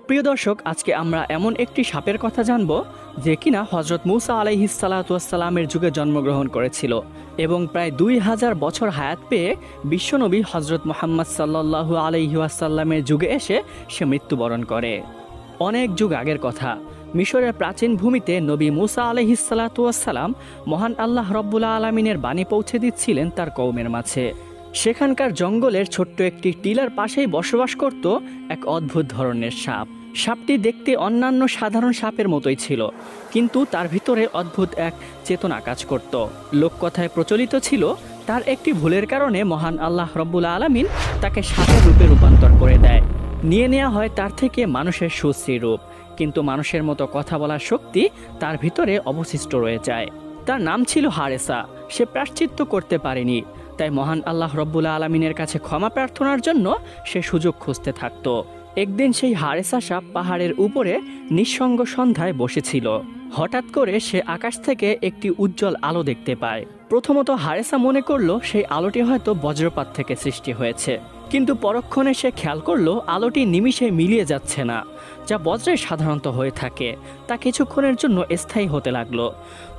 প্রিয় দর্শক, আজকে আমরা এমন একটি সাপের কথা জানব যে কিনা হযরত মূসা আলাইহিসসালামের যুগে জন্মগ্রহণ করেছিল এবং প্রায় 2000 বছর হায়াত পেয়ে বিশ্বনবী হযরত মুহাম্মদ সাল্লাল্লাহু আলাইহি ওয়াসাল্লামের যুগে এসে সে মৃত্যুবরণ করে। অনেক যুগ আগের কথা, মিশরের প্রাচীন ভূমিতে নবী মূসা আলাইহিসসালাম মহান আল্লাহ রব্বুল আলামিনের বাণী পৌঁছে দিচ্ছিলেন তার কওমের মাঝে। সেখানকার জঙ্গলের ছোট্ট একটি টিলার পাশেই বসবাস করত এক অদ্ভুত ধরনের সাপ। সাপটি দেখতে অন্যান্য সাধারণ সাপের মতোই ছিল, কিন্তু তার ভিতরে অদ্ভুত এক চেতনা কাজ করত। লোককথায় প্রচলিত ছিল তার একটি ভুলের কারণে মহান আল্লাহ রব্বুল আলামিন তাকে সাপের রূপে রূপান্তর করে দেয়। নিয়ে নেওয়া হয় তার থেকে মানুষের সুশ্রী রূপ, কিন্তু মানুষের মতো কথা বলার শক্তি তার ভিতরে অবশিষ্ট রয়ে যায়। তার নাম ছিল হারেসা। সে প্রায়শ্চিত্ত করতে পারেনি, তাই মহান আল্লাহ রব্বুল আলামিনের কাছে ক্ষমা প্রার্থনার জন্য সে সুযোগ খুঁজতে থাকত। একদিন সেই হারেসা সাপ পাহাড়ের উপরে নিঃসঙ্গ সন্ধ্যায় বসেছিল। হঠাৎ করে সে আকাশ থেকে একটি উজ্জ্বল আলো দেখতে পায়। প্রথমত হারেসা মনে করলো সেই আলোটি হয়তো বজ্রপাত থেকে সৃষ্টি হয়েছে, কিন্তু পরক্ষণে সে খেয়াল করলো আলোটি নিমিষে মিলিয়ে যাচ্ছে না। যা বজ্রে সাধারণত হয়ে থাকে তা কিছুক্ষণের জন্য স্থায়ী হতে লাগলো।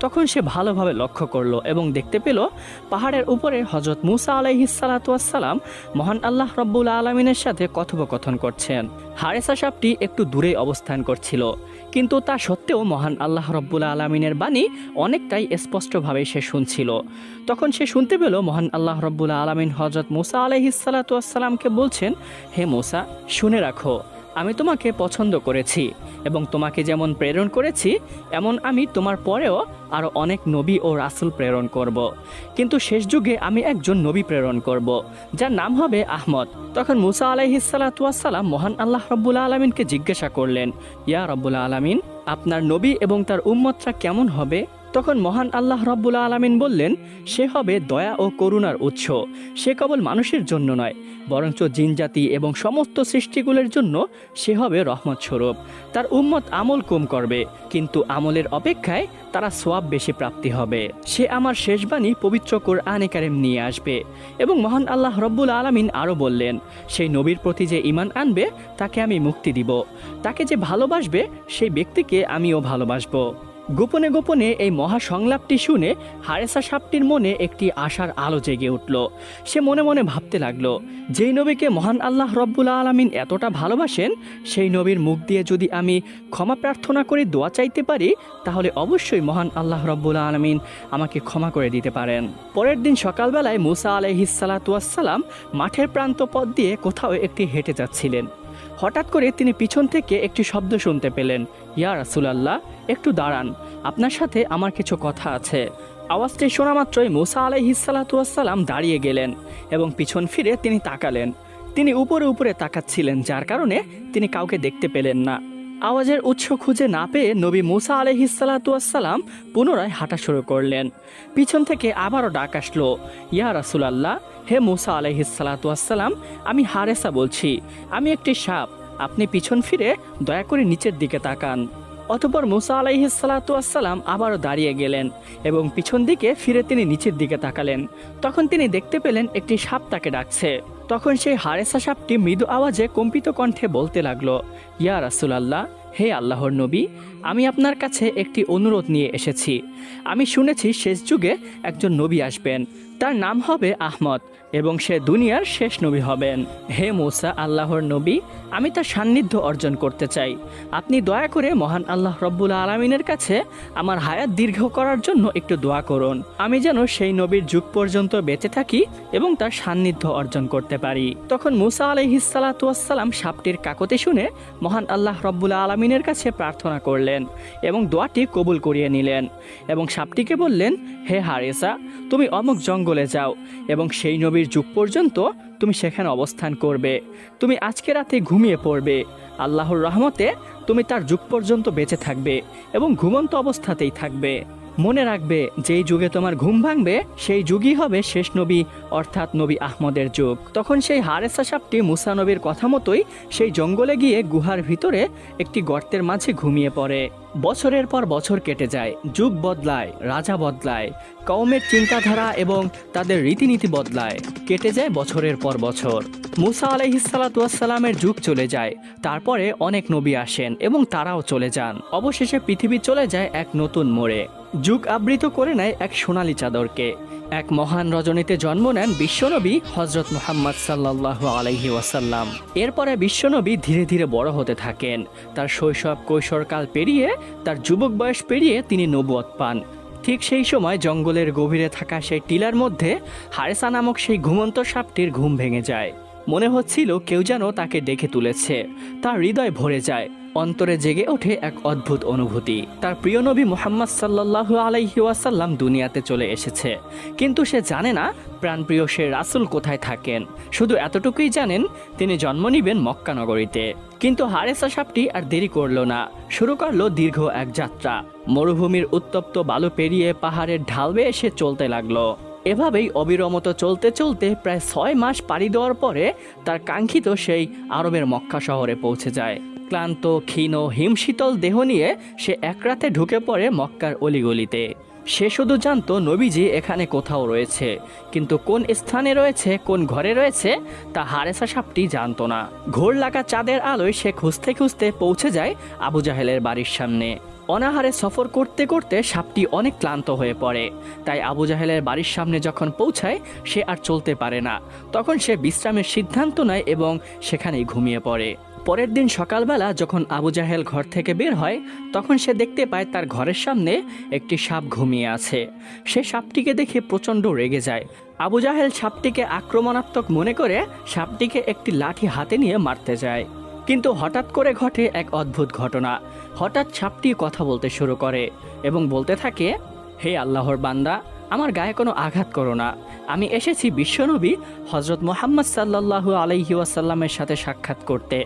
তখন সে ভালোভাবে লক্ষ্য করলো এবং দেখতে পেল পাহাড়ের উপরে হযরত মূসা আলাইহিসসালাম মহান আল্লাহ রব্বুল আলামিনের সাথে কথোপকথন করছেন। হারেসা সাপটি একটু দূরে অবস্থান করছিল, কিন্তু তা সত্ত্বেও মহান আল্লাহ রব্বুল আলামিনের বাণী অনেকটাই স্পষ্টভাবে সে শুনছিল। তখন সে শুনতে পেল মহান আল্লাহ রব্বুল আলামিন হযরত মূসা আলাইহিসসালামকে বলছেন, হে মূসা, শুনে রাখো, আমি তোমাকে পছন্দ করেছি এবং তোমাকে যেমন প্রেরণ করেছি এমন আমি তোমার পরেও আরও অনেক নবী ও রাসূল প্রেরণ করব। কিন্তু শেষ যুগে আমি একজন নবী প্রেরণ করব, যার নাম হবে আহমদ। তখন মূসা আলাইহিসসালাম মহান আল্লাহ রব্বুল আলামিনকে জিজ্ঞাসা করলেন, ইয়া রব্বুল আলামিন, আপনার নবী এবং তার উম্মতরা কেমন হবে? তখন মহান আল্লাহ রব্বুল আলামিন বললেন, সে হবে দয়া ও করুণার উৎস। সে কেবল মানুষের জন্য নয়, বরঞ্চ জিনজাতি এবং সমস্ত সৃষ্টিগুলোর জন্য সে হবে রহমত স্বরূপ। তার উম্মত আমল কম করবে, কিন্তু আমলের অপেক্ষায় তারা সওয়াব বেশি প্রাপ্তি হবে। সে আমার শেষ বাণী পবিত্র কোরআনে কারিম নিয়ে আসবে। এবং মহান আল্লাহ রব্বুল আলামিন আরও বললেন, সেই নবীর প্রতি যে ঈমান আনবে তাকে আমি মুক্তি দিব। তাকে যে ভালোবাসবে সেই ব্যক্তিকে আমিও ভালোবাসবো। গোপনে গোপনে এই মহা সংলাপটি শুনে হারেসা সাপটির মনে একটি আশার আলো জেগে উঠল। সে মনে মনে ভাবতে লাগলো, যেই নবীকে মহান আল্লাহ রব্বুল আলামিন এতটা ভালোবাসেন, সেই নবীর মুখ দিয়ে যদি আমি ক্ষমা প্রার্থনা করে দোয়া চাইতে পারি, তাহলে অবশ্যই মহান আল্লাহ রব্বুল আলামিন আমাকে ক্ষমা করে দিতে পারেন। পরের দিন সকালবেলায় মূসা আলাইহিসসালাম মাঠের প্রান্ত পথ দিয়ে কোথাও একটি হেঁটে যাচ্ছিলেন। হঠাৎ করে তিনি পিছন থেকে একটি শব্দ শুনতে পেলেন, ইয়া রাসূলুল্লাহ, একটু দাঁড়ান, আপনার সাথে আমার কিছু কথা আছে। আওয়াজটি শোনা মাত্রই মূসা আলাইহিসসালাম দাঁড়িয়ে গেলেন এবং পিছন ফিরে তিনি তাকালেন। তিনি উপরে উপরে তাকাচ্ছিলেন, যার কারণে তিনি কাউকে দেখতে পেলেন না। আওয়াজের উৎস খুঁজে না পেয়ে নবী মূসা আলাইহিসসালাম পুনরায় হাঁটা শুরু করলেন। পিছন থেকে আবারও ডাক আসলো, ইয়া রাসূলুল্লাহ, হে মূসা আলাইহিসসালাম, আমি হারেসা বলছি, আমি একটি সাপ, আপনি পিছন ফিরে দয়া করে নিচের দিকে তাকান। অতঃপর মূসা আলাইহিসসালাম আবারও দাঁড়িয়ে গেলেন এবং পিছন দিকে ফিরে তিনি নিচের দিকে তাকালেন। তখন তিনি দেখতে পেলেন একটি সাপ তাকে ডাকছে। তখন সেই হারেসা সাপটি মৃদু আওয়াজে কম্পিত কণ্ঠে বলতে লাগলো, ইয়া রাসূলুল্লাহ, হে আল্লাহর নবী, আমি আপনার কাছে একটি অনুরোধ নিয়ে এসেছি। আমি শুনেছি শেষ যুগে একজন নবী আসবেন, তার নাম হবে আহমদ এবং সে দুনিয়ার শেষ নবী হবেন। হে মূসা, আল্লাহর নবী, আমি তার সান্নিধ্য অর্জন করতে চাই। আপনি দয়া করে মহান আল্লাহ রব্বুল আলামিনের কাছে আমার হায়াত দীর্ঘ করার জন্য একটু দোয়া করুন। আমি যেন সেই নবীর যুগ পর্যন্ত বেঁচে থাকি এবং তার সান্নিধ্য অর্জন করতে পারি। তখন মূসা আলাইহিসসালাম সাপটির কাকতি শুনে মহান আল্লাহ রব্বুল আলামিনের কাছে প্রার্থনা করলেন এবং দোয়াটি কবুল করিয়ে নিলেন এবং সাপটিকে বললেন, হে হারেসা, তুমি অমুক জঙ্গলে যাও এবং সেই নবীর যুগ পর্যন্ত তুমি সেখানে অবস্থান করবে। তুমি আজকে রাতে ঘুমিয়ে পড়বে। আল্লাহর রহমতে তুমি তার যুগ পর্যন্ত বেঁচে থাকবে এবং ঘুমন্ত অবস্থাতেই থাকবে। মনে রাখবে, যেই যুগে তোমার ঘুম ভাঙবে সেই যুগই হবে শেষ নবী, অর্থাৎ নবী আহমদের যুগ। তখন সেই হারেসা সাপটি মূসা নবীর কথা মতোই সেই জঙ্গলে গিয়ে গুহার ভিতরে একটি গর্তের মাঝে ঘুমিয়ে পড়ে। বছরের পর বছর কেটে যায়, যুগ বদলায়, রাজা বদলায়, কওমের চিন্তাধারা এবং তাদের রীতিনীতি বদলায়। কেটে যায় বছরের পর বছর। মুসা আলাইহিসসালামের যুগ চলে যায়, তারপরে অনেক নবী আসেন এবং তারাও চলে যান। অবশেষে পৃথিবী চলে যায় এক নতুন মোড়ে। যুগ আবৃত করে নেয় এক সোনালী চাদরকে। এক মহান রজনীতে জন্ম নেন বিশ্বনবী হজরত মুহাম্মদ সাল্লাল্লাহু আলাইহি ওয়াসাল্লাম। এরপরে বিশ্বনবী ধীরে ধীরে বড় হতে থাকেন। তার শৈশব কৈশোরকাল পেরিয়ে তার যুবক বয়স পেরিয়ে তিনি নবুয়ত পান। ঠিক সেই সময় জঙ্গলের গভীরে থাকা সেই টিলার মধ্যে হারেসা নামক সেই ঘুমন্ত সাপটির ঘুম ভেঙে যায়। মনে হচ্ছিল কেউ যেন তাকে ডেকে তুলেছে। তার হৃদয় ভরে যায়, অন্তরে জেগে ওঠে এক অদ্ভুত অনুভূতি। তার প্রিয় নবী মুহাম্মদ সাল্লাল্লাহু আলাইহি ওয়াসাল্লাম দুনিয়াতে চলে এসেছে, কিন্তু সে জানে না প্রাণপ্রিয় সে রাসূল কোথায় থাকেন। শুধু এতটুকুই জানেন তিনি জন্ম নিবেন মক্কা নগরীতে। কিন্তু হারেসা সাপটি আর দেরি করল না, শুরু করলো দীর্ঘ এক যাত্রা। মরুভূমির উত্তপ্ত বালু পেরিয়ে পাহাড়ের ঢাল বেয়ে সে চলতে লাগলো। এভাবেই অবিরমত চলতে চলতে প্রায় 6 মাস পাড়ি দেওয়ার পরে তার কাঙ্ক্ষিত সেই আরবের মক্কা শহরে পৌঁছে যায়। ক্লান্ত, ক্ষীণ, হিমশীতল দেহ নিয়ে সে এক রাতে ঢুকে পড়ে মক্কার অলিগলিতে। সে শুধু জানতো নবীজি এখানে কোথাও রয়েছে, কিন্তু কোন স্থানে রয়েছে, কোন ঘরে রয়েছে তা হারেসা সাপটি জানতো না। ঘোর লাগা চাঁদের আলোয় সে খুঁজতে খুঁজতে পৌঁছে যায় আবু জাহেলের বাড়ির সামনে। অনাহারে সফর করতে করতে সাপটি অনেক ক্লান্ত হয়ে পড়ে, তাই আবু জাহেলের বাড়ির সামনে যখন পৌঁছায় সে আর চলতে পারে না। তখন সে বিশ্রামের সিদ্ধান্ত নেয় এবং সেখানেই ঘুমিয়ে পড়ে। পরের দিন সকালবেলা যখন আবু জাহেল ঘর থেকে বের হয়, তখন সে দেখতে পায় তার ঘরের সামনে একটি সাপ ঘুমিয়ে আছে। সে সাপটিকে দেখে প্রচণ্ড রেগে যায়। আবু জাহেল সাপটিকে আক্রমণাত্মক মনে করে সাপটিকে একটি লাঠি হাতে নিয়ে মারতে যায়। কিন্তু হঠাৎ করে ঘটে এক অদ্ভুত ঘটনা। হঠাৎ সাপটি কথা বলতে শুরু করে এবং বলতে থাকে, হে আল্লাহর বান্দা, আমার গায়ে কোনো আঘাত করো না। আমি এসেছি বিশ্বনবী হজরত মুহাম্মদ সাল্লাল্লাহু আলাইহি ওয়াসাল্লামের সাথে সাক্ষাৎ করতে।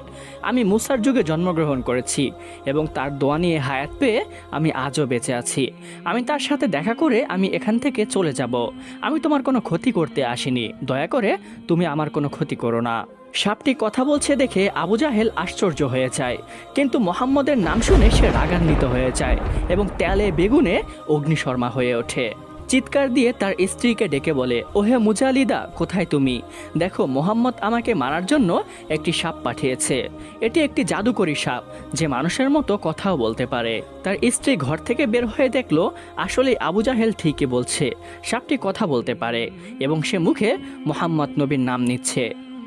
আমি মুসার যুগে জন্মগ্রহণ করেছি এবং তার দোয়া নিয়ে হায়াত পেয়ে আমি আজও বেঁচে আছি। আমি তার সাথে দেখা করে আমি এখান থেকে চলে যাব। আমি তোমার কোনো ক্ষতি করতে আসিনি, দয়া করে তুমি আমার কোনো ক্ষতি করো না। সাপটি কথা বলছে দেখে আবু জাহেল আশ্চর্য হয়ে যায়, কিন্তু মোহাম্মদের নাম শুনে সে রাগান্বিত হয়ে যায় এবং তেলে বেগুনে অগ্নিশর্মা হয়ে ওঠে। চিৎকার দিয়ে তার স্ত্রীকে ডেকে বলে, ওহে মুজালিদা, কোথায় তুমি? দেখো, মোহাম্মদ আমাকে মারার জন্য একটি সাপ পাঠিয়েছে। এটি একটি জাদুকরী সাপ যে মানুষের মতো কথাও বলতে পারে। তার স্ত্রী ঘর থেকে বের হয়ে দেখলো আসলে আবু জাহেল ঠিকই বলছে, সাপটি কথা বলতে পারে এবং সে মুখে মোহাম্মদ নবীর নাম নিচ্ছে।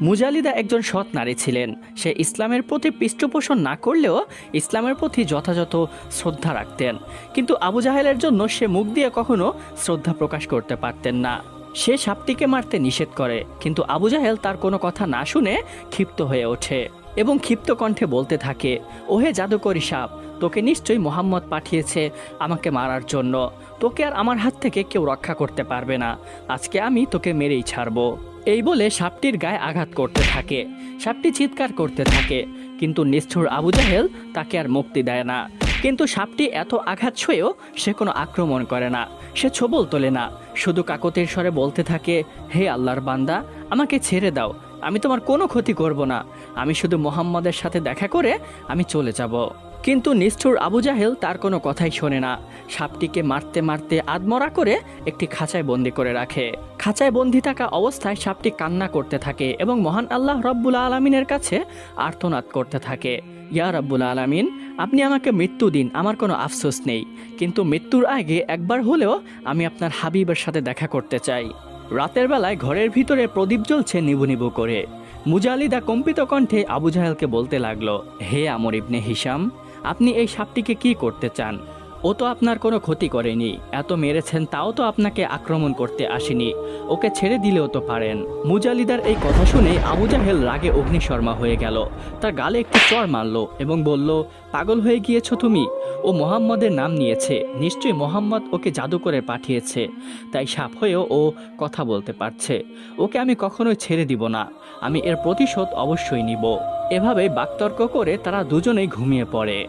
মুজালিদা একজন সৎ নারী ছিলেন। সে ইসলামের প্রতি পৃষ্ঠপোষণ না করলেও ইসলামের প্রতি যথাযথ শ্রদ্ধা রাখতেন, কিন্তু আবু জাহেলের জন্য সে মুখ দিয়ে কখনো শ্রদ্ধা প্রকাশ করতে পারতেন না। সে সাপটিকে মারতে নিষেধ করে, কিন্তু আবু জাহেল তার কোনো কথা না শুনে ক্ষিপ্ত হয়ে ওঠে এবং ক্ষিপ্ত কণ্ঠে বলতে থাকে, ওহে জাদুকরী সাপ, তোকে নিশ্চয়ই মোহাম্মদ পাঠিয়েছে আমাকে মারার জন্য। তোকে আর আমার হাত থেকে কেউ রক্ষা করতে পারবে না। আজকে আমি তোকে মেরেই ছাড়বো। এই বলে সাপটির গায়ে আঘাত করতে থাকে। সাপটি চিৎকার করতে থাকে, কিন্তু নিষ্ঠুর আবু জাহেল তাকে আর মুক্তি দেয় না। কিন্তু সাপটি এত আঘাত সয়েও সে কোনো আক্রমণ করে না, সে ছোবল তোলে না, শুধু কাকতির স্বরে বলতে থাকে, হে আল্লাহর বান্দা, আমাকে ছেড়ে দাও, আমি তোমার কোনো ক্ষতি করব না। আমি শুধু মোহাম্মদের সাথে দেখা করে আমি চলে যাব। কিন্তু নিষ্ঠুর আবু জাহেল তার কোনো কথাই শোনে না। সাপটিকে মারতে মারতে আদমরা করে একটি খাঁচায় বন্দি করে রাখে। খাঁচায় বন্দি থাকা অবস্থায় সাপটি কান্না করতে থাকে এবং মহান আল্লাহ রব্বুল আলামিনের কাছে আর্তনাদ করতে থাকে, ইয়া রব্বুল আলামিন, আপনি আমাকে মৃত্যু দিন, আমার কোনো আফসোস নেই, কিন্তু মৃত্যুর আগে একবার হলেও আমি আপনার হাবিবের সাথে দেখা করতে চাই। রাতের বেলায় ঘরের ভিতরে প্রদীপ জ্বলছে নিবু নিবু করে। মুজালিদা কম্পিত কণ্ঠে আবু জাহেলকে বলতে লাগলো, হে আমর ইবনে হিশাম, আপনি এই সাপটিকে কি করতে চান? ও তো আপনার কোনো ক্ষতি করেনি, এত মেরেছেন তাও তো আপনাকে আক্রমণ করতে আসেনি, ওকে ছেড়ে দিলেও তো পারেন। মুজালিদার এই কথা শুনে আবু জাহেল রাগে অগ্নিশর্মা হয়ে গেল। তার গালে একটি চড় মারল এবং বলল, পাগল হয়ে গিয়েছ তুমি? ও মোহাম্মদের নাম নিয়েছে, নিশ্চয়ই মোহাম্মদ ওকে জাদু করে পাঠিয়েছে, তাই সাপ হয়েও ও কথা বলতে পারছে। ওকে আমি কখনোই ছেড়ে দিব না, আমি এর প্রতিশোধ অবশ্যই নিব। এভাবে বাকতর্ক করে তারা দুজনেই ঘুমিয়ে পড়ে।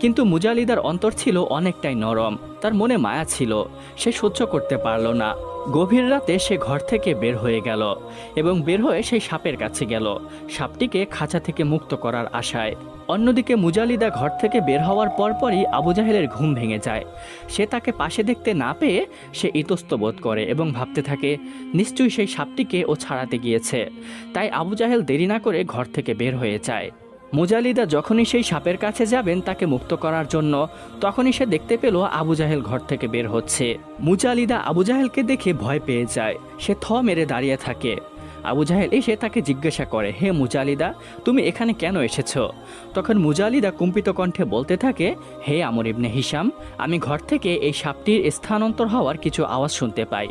কিন্তু মুজালিদার অন্তর ছিল অনেকটাই নরম, তার মনে মায়া ছিল, সে সহ্য করতে পারল না। গভীর রাতে সে ঘর থেকে বের হয়ে গেল এবং বের হয়ে সেই সাপের কাছে গেল, সাপটিকে খাঁচা থেকে মুক্ত করার আশায়। অন্যদিকে মুজালিদা ঘর থেকে বের হওয়ার পরপরই আবু জাহেলের ঘুম ভেঙে যায়। সে তাকে পাশে দেখতে না পেয়ে সে ইতস্ত বোধ করে এবং ভাবতে থাকে নিশ্চয়ই সেই সাপটিকে ও ছাড়াতে গিয়েছে। তাই আবু জাহেল দেরি না করে ঘর থেকে বের হয়ে যায়। মুজালিদা যখনই সেই সাপের কাছে যাবেন তাকে মুক্ত করার জন্য, তখনই সে দেখতে পেল আবু জাহেল ঘর থেকে বের হচ্ছে। মুজালিদা আবু জাহেলকে দেখে ভয় পেয়ে যায়, সে থ মেরে দাঁড়িয়ে থাকে। আবু জাহেল এসে তাকে জিজ্ঞাসা করে, হে মুজালিদা, তুমি এখানে কেন এসেছো? তখন মুজালিদা কম্পিত কণ্ঠে বলতে থাকে, হে আমর ইবনে হিশাম, আমি ঘর থেকে এই সাপটির স্থানান্তর হওয়ার কিছু আওয়াজ শুনতে পাই।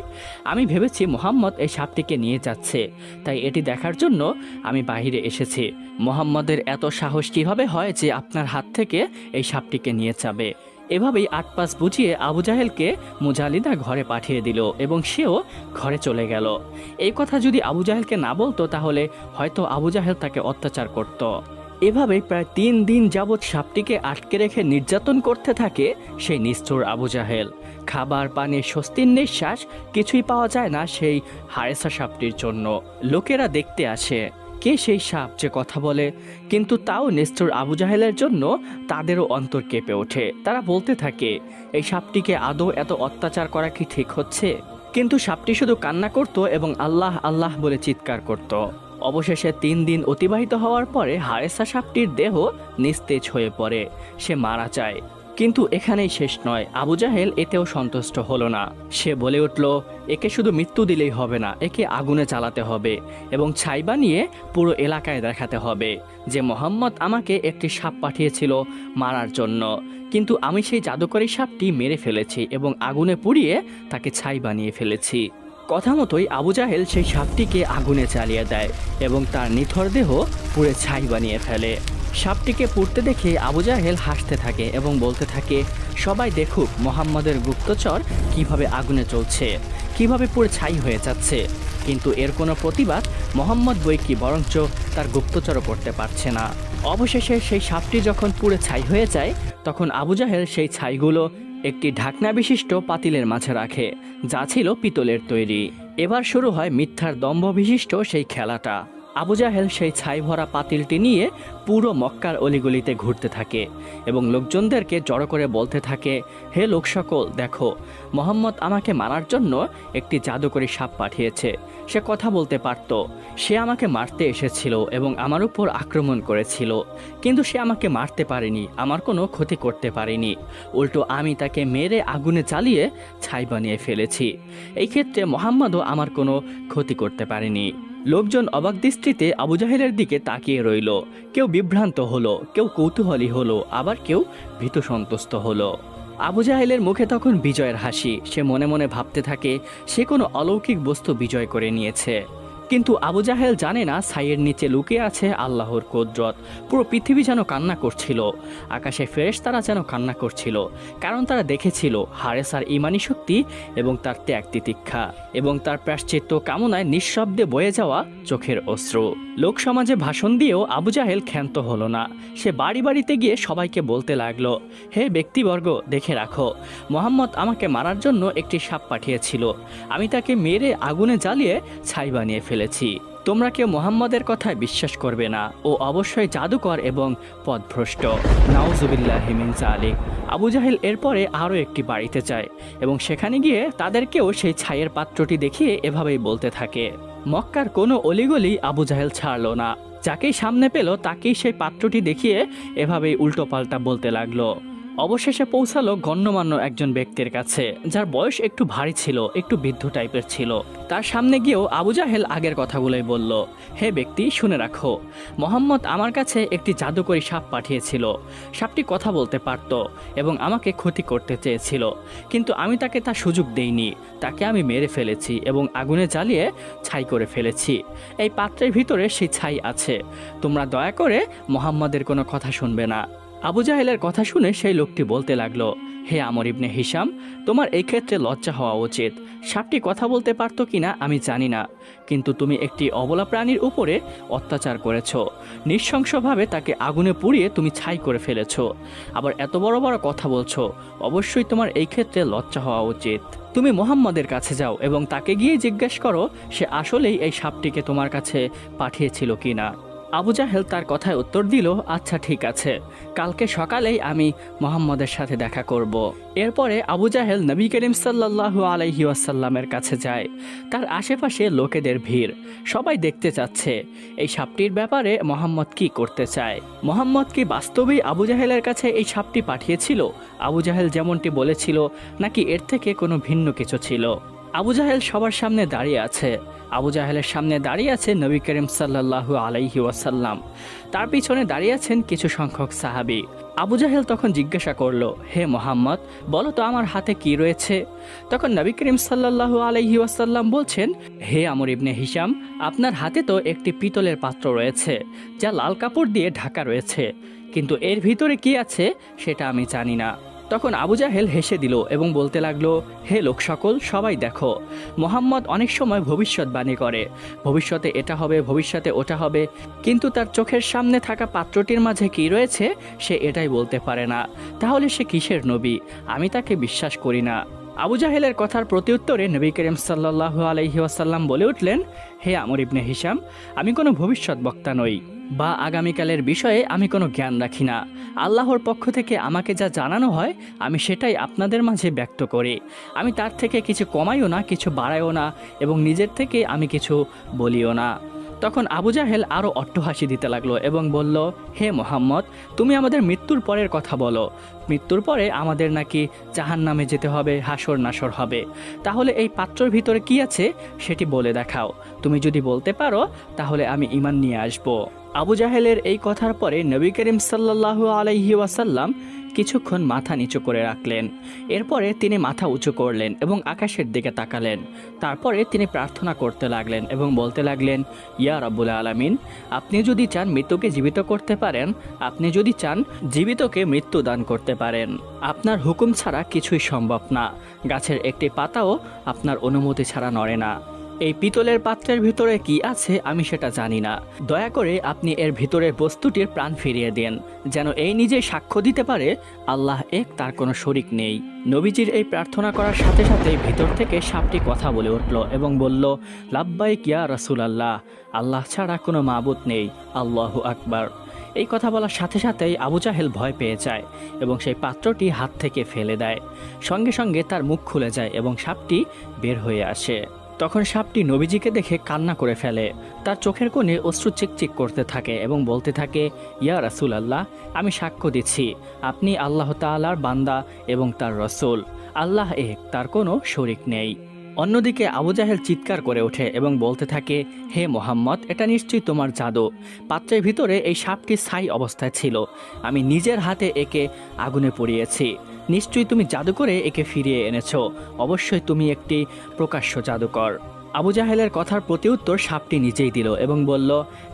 আমি ভেবেছি মুহাম্মদ এই সাপটিকে নিয়ে যাচ্ছে, তাই এটি দেখার জন্য আমি বাইরে এসেছি। মুহাম্মদের এত সাহস কীভাবে হয় যে আপনার হাত থেকে এই সাপটিকে নিয়ে যাবে? এভাবেই আটপাস বুঝিয়ে আবু জাহেলকে মুজালিদা ঘরে পাঠিয়ে দিল এবং সেও ঘরে চলে গেল। এই কথা যদি আবু জাহেলকে না বলতো তাহলে হয়তো আবু জাহেল তাকে অত্যাচার করত। এভাবেই প্রায় 3 দিন যাবৎ সাপটিকে আটকে রেখে নির্যাতন করতে থাকে সেই নিষ্ঠুর আবু জাহেল। খাবার পানি স্বস্তির নিঃশ্বাস কিছুই পাওয়া যায় না সেই হারেসা সাপটির জন্য। লোকেরা দেখতে আসে কে সেই সাপ যে কথা বলে, কিন্তু তাও নিষ্ঠুর আবু জাহেলের জন্য তাদেরও অন্তর কেঁপে ওঠে। তারা বলতে থাকে, এই সাপটিকে আদৌ এত অত্যাচার করা কি ঠিক হচ্ছে? কিন্তু সাপটি শুধু কান্না করত এবং আল্লাহ আল্লাহ বলে চিৎকার করত। অবশেষে 3 দিন অতিবাহিত হওয়ার পরে হারেসা সাপটির দেহ নিস্তেজ হয়ে পড়ে, সে মারা যায়। কিন্তু এখানেই শেষ নয়, আবু জাহেল এতেও সন্তুষ্ট হলো না। সে বলে উঠল, একে শুধু মৃত্যু দিলেই হবে না, একে আগুনে জ্বালাতে হবে এবং ছাই বানিয়ে পুরো এলাকায় দেখাতে হবে যে মোহাম্মদ আমাকে একটি সাপ পাঠিয়েছিল মারার জন্য, কিন্তু আমি সেই জাদুকরী সাপটি মেরে ফেলেছি এবং আগুনে পুড়িয়ে তাকে ছাই বানিয়ে ফেলেছি। কথা মতোই আবু জাহেল সেই সাপটিকে আগুনে জ্বালিয়ে দেয় এবং তার নিথর দেহ পুড়ে ছাই বানিয়ে ফেলে। সাপটিকে পুড়তে দেখে আবু জাহেল হাসতে থাকে এবং বলতে থাকে, সবাই দেখুক মোহাম্মদের গুপ্তচর কিভাবে আগুনে চলছে, কিভাবে পুড়ে ছাই হয়ে যাচ্ছে। কিন্তু এর কোনো প্রতিবাদ মোহাম্মদ বৈকি বরঞ্চ তার গুপ্তচরও করতে পারছে না। অবশেষে সেই সাপটি যখন পুড়ে ছাই হয়ে যায় তখন আবু জাহেল সেই ছাইগুলো একটি ঢাকনা বিশিষ্ট পাতিলের মাঝে রাখে, যা ছিল পিতলের তৈরি। এবার শুরু হয় মিথ্যার দম্ভ বিশিষ্ট সেই খেলাটা। আবু জাহেল সেই ছাই ভরা পাতিলটি নিয়ে পুরো মক্কার অলিগলিতে ঘুরতে থাকে এবং লোকজনদেরকে জড়ো করে বলতে থাকে, হে লোক সকল, দেখো মোহাম্মদ আমাকে মারার জন্য একটি জাদুকরী সাপ পাঠিয়েছে। সে কথা বলতে পারত, সে আমাকে মারতে এসেছিল এবং আমার উপর আক্রমণ করেছিল, কিন্তু সে আমাকে মারতে পারেনি, আমার কোনো ক্ষতি করতে পারেনি। উল্টো আমি তাকে মেরে আগুনে জ্বালিয়ে ছাই বানিয়ে ফেলেছি। এই ক্ষেত্রে মোহাম্মদও আমার কোনো ক্ষতি করতে পারেনি। লোকজন অবাক দৃষ্টিতে আবু জাহেলের দিকে তাকিয়ে রইল। কেউ বিভ্রান্ত হলো, কেউ কৌতূহলী হলো, আবার কেউ ভীত সন্তুষ্ট হলো। আবু জাহেলের মুখে তখন বিজয়ের হাসি। সে মনে মনে ভাবতে থাকে সে কোনো অলৌকিক বস্তু বিজয় করে নিয়েছে। কিন্তু আবু জাহেল জানে না ছাইয়ের নিচে লুকিয়ে আছে আল্লাহর কুদরত। পুরো পৃথিবী যেন কান্না করছিল, আকাশে ফেরেশতারা যেন কান্না করছিল, কারণ তারা দেখেছিল হারেসার ঈমানী শক্তি এবং তার ত্যাগ তিতিক্ষা এবং তার প্রায়শ্চিত্ত কামনায় নিঃশব্দে বয়ে যাওয়া চোখের অশ্রু। লোক সমাজে ভাষণ দিয়েও আবু জাহেল ক্ষান্ত হলো না। সে বাড়ি বাড়িতে গিয়ে সবাইকে বলতে লাগলো, হে ব্যক্তিবর্গ, দেখে রাখো, মোহাম্মদ আমাকে মারার জন্য একটি সাপ পাঠিয়েছিল, আমি তাকে মেরে আগুনে জ্বালিয়ে ছাই বানিয়ে ফেলেছি। তোমরা কেউ মোহাম্মদের কথায় বিশ্বাস করবে না, ও অবশ্যই জাদুকর এবং পথভ্রষ্ট। নাউজুবিল্লাহি মিন যালিক। আবু জাহেল এরপরে আরও একটি বাড়িতে যায় এবং সেখানে গিয়ে তাদেরকেও সেই ছাইয়ের পাত্রটি দেখিয়ে এভাবেই বলতে থাকে। মক্কার কোনো অলিগলি আবু জাহেল ছাড়ল না, যাকেই সামনে পেল তাকেই সেই পাত্রটি দেখিয়ে এভাবেই উল্টোপাল্টা বলতে লাগলো। অবশেষে পৌঁছালো গণ্যমান্য একজন ব্যক্তির কাছে, যার বয়স একটু ভারী ছিল, একটু বৃদ্ধ টাইপের ছিল। তার সামনে গিয়েও আবু জাহেল আগের কথাগুলোই বলল, হে ব্যক্তি, শুনে রাখো, মোহাম্মদ আমার কাছে একটি জাদুকরী সাপ পাঠিয়েছিল। সাপটি কথা বলতে পারত এবং আমাকে ক্ষতি করতে চেয়েছিল, কিন্তু আমি তাকে তা সুযোগ দেইনি। তাকে আমি মেরে ফেলেছি এবং আগুনে জ্বালিয়ে ছাই করে ফেলেছি। এই পাত্রের ভিতরে সেই ছাই আছে। তোমরা দয়া করে মোহাম্মদের কোনো কথা শুনবে না। আবু জাহেলের কথা শুনে সেই লোকটি বলতে লাগলো, হে আমর ইবনে হিশাম, তোমার এই ক্ষেত্রে লজ্জা হওয়া উচিত। সাপটি কথা বলতে পারতো কিনা আমি জানি না, কিন্তু তুমি একটি অবলা প্রাণীর উপরে অত্যাচার করেছো, নৃশংসভাবে তাকে আগুনে পুড়িয়ে তুমি ছাই করে ফেলেছো, আবার এত বড় বড় কথা বলছো। অবশ্যই তোমার এই ক্ষেত্রে লজ্জা হওয়া উচিত। তুমি মুহাম্মদের কাছে যাও এবং তাকে গিয়ে জিজ্ঞেস করো সে আসলেই এই সাপটিকে তোমার কাছে পাঠিয়েছিল কিনা। আবু জাহেল তার কথায় উত্তর দিল, আচ্ছা ঠিক আছে, কালকে সকালেই আমি মুহাম্মদের সাথে দেখা করব। এরপরে আবু জাহেল নবী করিম সাল্লাল্লাহু আলাইহি ওয়াসাল্লামের কাছে যায়। তার আশেপাশে লোকেদের ভিড়, সবাই দেখতে চাচ্ছে এই সাপটির ব্যাপারে মুহাম্মদ কি করতে চায়। মুহাম্মদ কি বাস্তবেই আবু জাহেলের কাছে এই সাপটি পাঠিয়েছিল আবু জাহেল যেমনটি বলেছিল, নাকি এর থেকে কোনো ভিন্ন কিছু ছিল? আবু জাহেল সবার সামনে দাঁড়িয়ে আছে। আবু জাহেলের সামনে দাঁড়িয়ে আছে নবী করিম সাল্লাল্লাহু আলাইহি ওয়াসাল্লাম, তার পিছনে দাঁড়িয়ে আছেন কিছু সংখ্যক সাহাবী। আবু জাহেল তখন জিজ্ঞাসা করলো, হে মোহাম্মদ, বলো তো আমার হাতে কি রয়েছে? তখন নবী করিম সাল্লাল্লাহু আলাইহি ওয়াসাল্লাম বলছেন, হে আমর ইবনে হিশাম, আপনার হাতে তো একটি পিতলের পাত্র রয়েছে যা লাল কাপড় দিয়ে ঢাকা রয়েছে, কিন্তু এর ভিতরে কি আছে সেটা আমি জানি না। তখন আবু জাহেল হেসে দিল এবং বলতে লাগলো, হে লোক সকল, সবাই দেখো, মোহাম্মদ অনেক সময় ভবিষ্যৎবাণী করে, ভবিষ্যতে এটা হবে, ভবিষ্যতে ওটা হবে, কিন্তু তার চোখের সামনে থাকা পাত্রটির মাঝে কি রয়েছে সে এটাই বলতে পারে না। তাহলে সে কিসের নবী? আমি তাকে বিশ্বাস করি না। আবু জাহেলের কথার প্রত্যুত্তরে নবী করিম সাল্লাল্লাহু আলাইহি ওয়াসাল্লাম বলে উঠলেন, হে আমর ইবনে হিশাম, আমি কোনো ভবিষ্যৎ বক্তা নই বা আগামীকালের বিষয়ে আমি কোনো জ্ঞান রাখি না। আল্লাহর পক্ষ থেকে আমাকে যা জানানো হয় আমি সেটাই আপনাদের মাঝে ব্যক্ত করি। আমি তার থেকে কিছু কমাইও না, কিছু বাড়াইও না, এবং নিজের থেকে আমি কিছু বলিও না। তখন আবু জাহেল আরও অট্টহাসি দিতে লাগলো এবং বলল, হে মোহাম্মদ, তুমি আমাদের মৃত্যুর পরের কথা বলো। মৃত্যুর পরে আমাদের নাকি জাহান্নামে যেতে হবে, হাসর নাসর হবে। তাহলে এই পাত্রর ভিতরে কি আছে সেটি বলে দেখাও। তুমি যদি বলতে পারো তাহলে আমি ঈমান নিয়ে আসব। আবু জাহেলের এই কথার পরে নবী করিম সাল্লাল্লাহু আলাইহি ওয়াসাল্লাম কিছুক্ষণ মাথা নিচু করে রাখলেন। এরপরে তিনি মাথা উঁচু করলেন এবং আকাশের দিকে তাকালেন। তারপরে তিনি প্রার্থনা করতে লাগলেন এবং বলতে লাগলেন, ইয়া রাব্বুল আলামিন, আপনি যদি চান মৃত্যুকে জীবিত করতে পারেন, আপনি যদি চান জীবিতকে মৃত্যু দান করতে পারেন। আপনার হুকুম ছাড়া কিছুই সম্ভব না। গাছের একটি পাতাও আপনার অনুমতি ছাড়া নড়ে না। এই পিতলের পাত্রের ভিতরে কি আছে আমি সেটা জানি না। দয়া করে আপনি এর ভিতরের বস্তুটির প্রাণ ফিরিয়ে দেন, যেন এই নিজে সাক্ষ্য দিতে পারে আল্লাহ এক, তার কোনো শরিক নেই। নবীজির এই প্রার্থনা করার সাথে সাথে ভিতর থেকে সাপটি কথা বলে উঠল এবং বলল, লাব্বাইক ইয়া রাসূলুল্লাহ, আল্লাহ ছাড়া কোনো মাবুদ নেই, আল্লাহু আকবার। এই কথা বলার সাথে সাথেই আবু জাহেল ভয় পেয়ে যায় এবং সেই পাত্রটি হাত থেকে ফেলে দেয়। সঙ্গে সঙ্গে তার মুখ খুলে যায় এবং সাপটি বের হয়ে আসে। তখন সাপটি নবীজিকে দেখে কান্না করে ফেলে। তার চোখের কোণে অশ্রু চিকচিক করতে থাকে এবং বলতে থাকে, ইয়া রাসূলুল্লাহ, আমি সাক্ষ্য দিচ্ছি আপনি আল্লাহ তাআলার বান্দা এবং তার রসূল। আল্লাহ এক, তার কোনো শরিক নেই। অন্যদিকে আবু জাহেল চিৎকার করে ওঠে এবং বলতে থাকে, হে মোহাম্মদ, এটা নিশ্চয়ই তোমার জাদু। পাত্রের ভিতরে এই সাপটি ছাই অবস্থায় ছিল, আমি নিজের হাতে একে আগুনে পুড়িয়েছি। নিশ্চয়ই তুমি জাদু করে একে ফিরিয়ে এনেছো। অবশ্যই তুমি একটি প্রকাশ্য জাদুকর। আবু জাহেলের কথার প্রতিউত্তর সাপটি নিজেই দিল এবং বলল,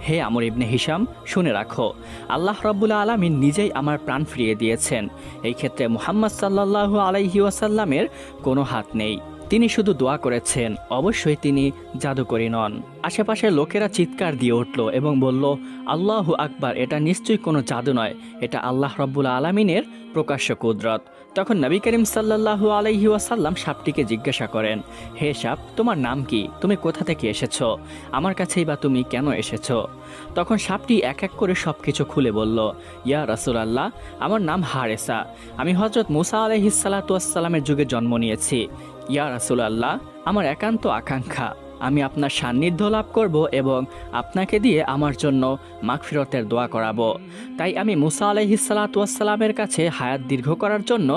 হে আমর ইবনে হিশাম, শুনে রাখো, আল্লাহ রাব্বুল আলামিন নিজেই আমার প্রাণ ফিরিয়ে দিয়েছেন। এই ক্ষেত্রে মুহাম্মদ সাল্লাল্লাহু আলাইহি ওয়াসাল্লামের কোনো হাত নেই। তিনি শুধু দোয়া করেছেন, অবশ্যই তিনি জাদুকরী নন। আশেপাশের লোকেরা চিৎকার দিয়ে উঠল এবং বলল, আল্লাহু আকবার, এটা নিশ্চয়ই কোনো জাদু নয়, এটা আল্লাহ রাব্বুল আলামিনের প্রকাশ্য কুদরত। তখন নবী করিম সাল্লাল্লাহু আলাইহি ওয়াসাল্লাম সাপটিকে জিজ্ঞাসা করেন, হে সাপ, তোমার নাম কি? তুমি কোথা থেকে এসেছো? আমার কাছেই বা তুমি কেন এসেছো? তখন সাপটি এক এক করে সবকিছু খুলে বলল, ইয়া রাসূলুল্লাহ, আমার নাম হারেসা। আমি হযরত মুসা আলাইহিস সালাতু ওয়াস সালামের যুগে জন্ম নিয়েছি। ইয়া রাসূলুল্লাহ, আমার একান্ত আকাঙ্ক্ষা আমি আপনার সান্নিধ্য লাভ করব এবং আপনাকে দিয়ে আমার জন্য মাগফিরতের দোয়া করাবো। তাই আমি মুসা আলাইহিস সালাতু ওয়াস সালামের কাছে হায়াত দীর্ঘ করার জন্য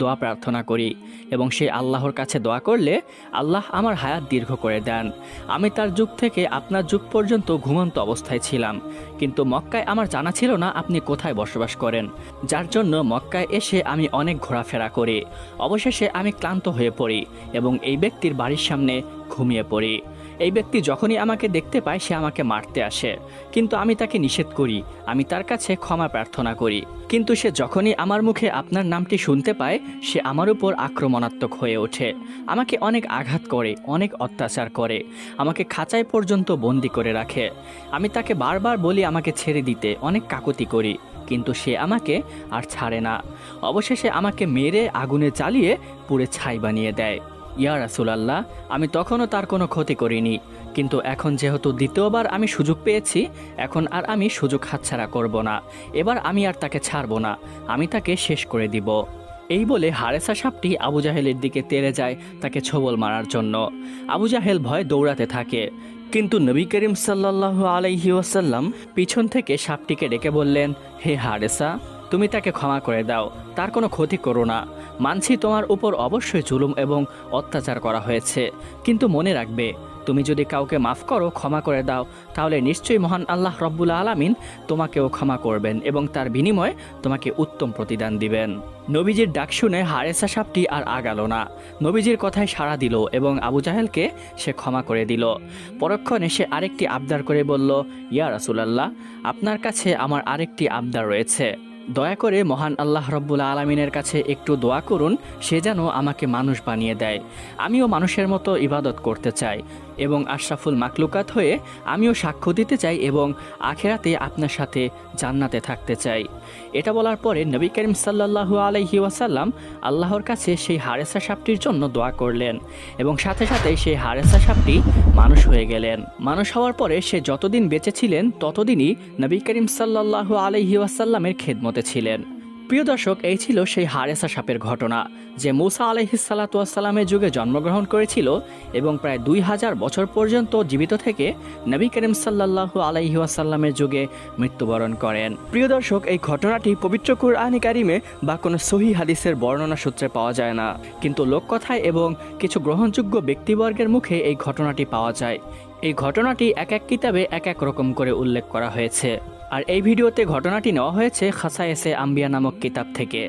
দোয়া প্রার্থনা করি এবং সেই আল্লাহর কাছে দোয়া করলে আল্লাহ আমার হায়াত দীর্ঘ করে দেন। আমি তার যুগ থেকে আপনার যুগ পর্যন্ত ঘুমন্ত অবস্থায় ছিলাম, কিন্তু মক্কায় আমার জানা ছিল না আপনি কোথায় বসবাস করেন, যার জন্য মক্কায় এসে আমি অনেক ঘোরাফেরা করি। অবশেষে আমি ক্লান্ত হয়ে পড়ি এবং এই ব্যক্তির বাড়ির সামনে ঘুমিয়ে পড়ি। এই ব্যক্তি যখনই আমাকে দেখতে পায় সে আমাকে মারতে আসে, কিন্তু আমি তাকে নিষেধ করি, আমি তার কাছে ক্ষমা প্রার্থনা করি। কিন্তু সে যখনই আমার মুখে আপনার নামটি শুনতে পায় সে আমার উপর আক্রমণাত্মক হয়ে ওঠে, আমাকে অনেক আঘাত করে, অনেক অত্যাচার করে, আমাকে খাঁচায় পর্যন্ত বন্দি করে রাখে। আমি তাকে বারবার বলি আমাকে ছেড়ে দিতে, অনেক কাকুতি করি, কিন্তু সে আমাকে আর ছাড়ে না। অবশেষে আমাকে মেরে আগুনে জ্বালিয়ে পুড়ে ছাই বানিয়ে দেয়। ইয়া রাসূলুল্লাহ, আমি তখনও তার কোনো ক্ষতি করিনি, কিন্তু এখন যেহেতু দ্বিতীয়বার আমি সুযোগ পেয়েছি, এখন আর আমি সুযোগ হাতছাড়া করব না। এবার আমি আর তাকে ছাড়ব না, আমি তাকে শেষ করে দিব। এই বলে হারেসা সাপটি আবু জাহেলের দিকে তেড়ে যায় তাকে ছোবল মারার জন্য। আবু জাহেল ভয়ে দৌড়াতে থাকে, কিন্তু নবী করিম সাল্লাল্লাহু আলাইহি ওয়াসাল্লাম পিছন থেকে সাপটিকে ডেকে বললেন, হে হারেসা, তুমি তাকে ক্ষমা করে দাও, তার কোনো ক্ষতি করো না। মানছি তোমার উপর অবশ্যই জুলুম এবং অত্যাচার করা হয়েছে, কিন্তু মনে রাখবে তুমি যদি কাউকে মাফ করো, ক্ষমা করে দাও, তাহলে নিশ্চয়ই মহান আল্লাহ রব্বুল আলামিন তোমাকেও ক্ষমা করবেন এবং তার বিনিময়ে তোমাকে উত্তম প্রতিদান দিবেন। নবীজির ডাক শুনে হারেসা সাপটি আর আগালো না, নবীজির কথায় সাড়া দিল এবং আবু জাহেলকে সে ক্ষমা করে দিল। পরক্ষণে সে আরেকটি আবদার করে বলল, ইয়া রাসূলুল্লাহ, আপনার কাছে আমার আরেকটি আবদার রয়েছে, দয়া করে মহান আল্লাহ রব্বুল আলামিনের কাছে একটু দোয়া করুন, সে যেন আমাকে মানুষ বানিয়ে দেয়। আমিও মানুষের মতো ইবাদত করতে চাই এবং আশরাফুল মাকলুকাত হয়ে আমিও সাক্ষ্য দিতে চাই এবং আখিরাতে আপনার সাথে জান্নাতে থাকতে চাই। এটা বলার পরে নবী করিম সাল্লাল্লাহু আলাইহি ওয়াসাল্লাম আল্লাহর কাছে সেই হারেসা সাপটির জন্য দোয়া করলেন এবং সাথে সাথেই সেই হারেসা সাপটি মানুষ হয়ে গেলেন। মানুষ হওয়ার পরে সে যতদিন বেঁচে ছিলেন ততদিনই নবী করিম সাল্লাল্লাহু আলাইহি ওয়াসাল্লামের খেদমতে ছিলেন। প্রিয় দর্শক, এই ছিল সেই হারেসা সাপের ঘটনা, যে মূসা আলাইহিসসালাতু ওয়াসসালামের যুগে জন্মগ্রহণ করেছিল এবং প্রায় 2000 বছর পর্যন্ত জীবিত থেকে নবী করিম সাল্লাল্লাহু আলাইহি ওয়াসাল্লামের যুগে মৃত্যুবরণ করেন। প্রিয় দর্শক, এই ঘটনাটি পবিত্র কুরআনে কারিমে বা কোনো সহিহ হাদিসের বর্ণনা সূত্রে পাওয়া যায় না, কিন্তু লোককথায় এবং কিছু গ্রহণযোগ্য ব্যক্তিবর্গের মুখে এই ঘটনাটি পাওয়া যায়। এই ঘটনাটি এক এক কিতাবে এক এক রকম করে উল্লেখ করা হয়েছে, আর এই ভিডিওতে ঘটনাটি নেওয়া হয়েছে খাসায়েসে আম্বিয়া নামক কিতাব থেকে।